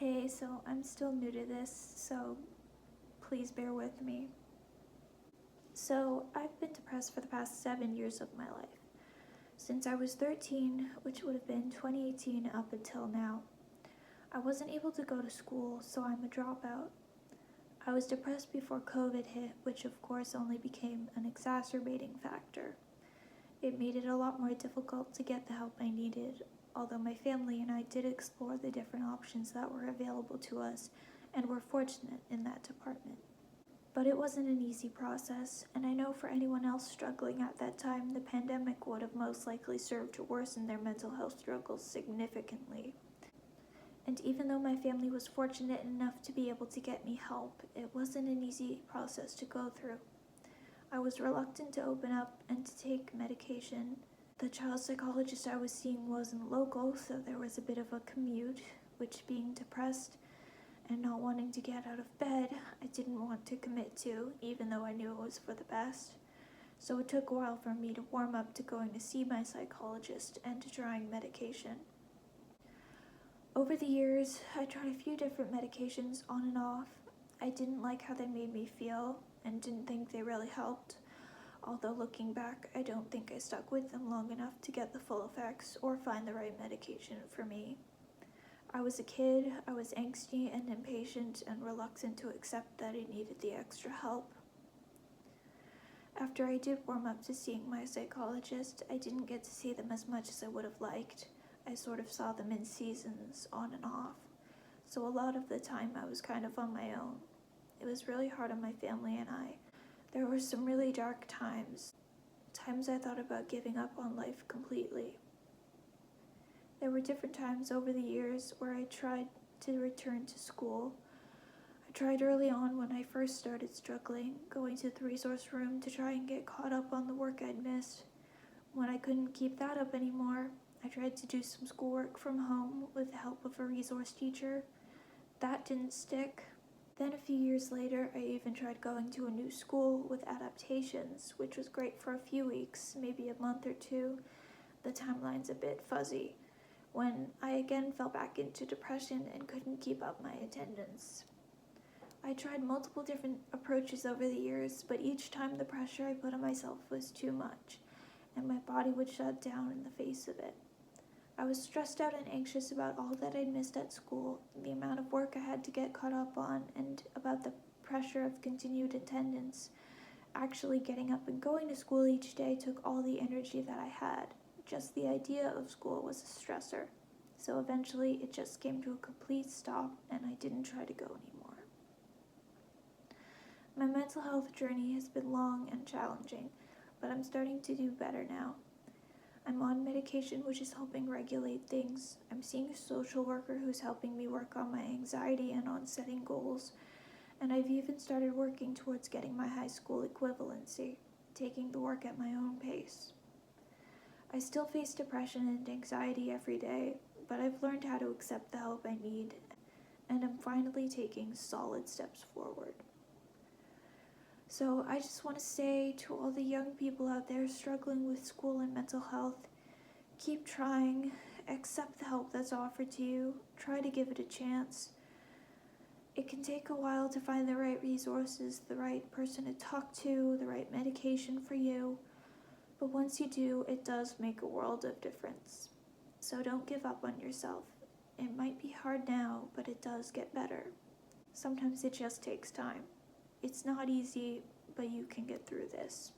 Hey, so I'm still new to this, so please bear with me. So, I've been depressed for the past 7 years of my life. Since I was 13, which would have been 2018 up until now. I wasn't able to go to school, so I'm a dropout. I was depressed before COVID hit, which of course only became an exacerbating factor. It made it a lot more difficult to get the help I needed, although my family and I did explore the different options that were available to us and were fortunate in that department. But it wasn't an easy process, and I know for anyone else struggling at that time, the pandemic would have most likely served to worsen their mental health struggles significantly. And even though my family was fortunate enough to be able to get me help, it wasn't an easy process to go through. I was reluctant to open up and to take medication. The child psychologist I was seeing wasn't local, so there was a bit of a commute, which, being depressed and not wanting to get out of bed, I didn't want to commit to, even though I knew it was for the best. So it took a while for me to warm up to going to see my psychologist and to trying medication. Over the years, I tried a few different medications on and off. I didn't like how they made me feel and didn't think they really helped. Although looking back, I don't think I stuck with them long enough to get the full effects or find the right medication for me. I was a kid, I was angsty and impatient and reluctant to accept that I needed the extra help. After I did warm up to seeing my psychologist, I didn't get to see them as much as I would have liked. I sort of saw them in seasons, on and off. So a lot of the time I was kind of on my own. It was really hard on my family and I. There were some really dark times I thought about giving up on life completely. There were different times over the years where I tried to return to school. I tried early on when I first started struggling, going to the resource room to try and get caught up on the work I'd missed. When I couldn't keep that up anymore, I tried to do some schoolwork from home with the help of a resource teacher. That didn't stick. Then a few years later, I even tried going to a new school with adaptations, which was great for a few weeks, maybe a month or two. The timeline's a bit fuzzy, when I again fell back into depression and couldn't keep up my attendance. I tried multiple different approaches over the years, but each time the pressure I put on myself was too much, and my body would shut down in the face of it. I was stressed out and anxious about all that I'd missed at school, the amount of work I had to get caught up on, and about the pressure of continued attendance. Actually getting up and going to school each day took all the energy that I had. Just the idea of school was a stressor. So eventually it just came to a complete stop and I didn't try to go anymore. My mental health journey has been long and challenging, but I'm starting to do better now. I'm on medication which is helping regulate things. I'm seeing a social worker who's helping me work on my anxiety and on setting goals. And I've even started working towards getting my high school equivalency, taking the work at my own pace. I still face depression and anxiety every day, but I've learned how to accept the help I need, and I'm finally taking solid steps forward. So I just want to say to all the young people out there struggling with school and mental health, keep trying, accept the help that's offered to you, try to give it a chance. It can take a while to find the right resources, the right person to talk to, the right medication for you, but once you do, it does make a world of difference. So don't give up on yourself. It might be hard now, but it does get better. Sometimes it just takes time. It's not easy, but you can get through this.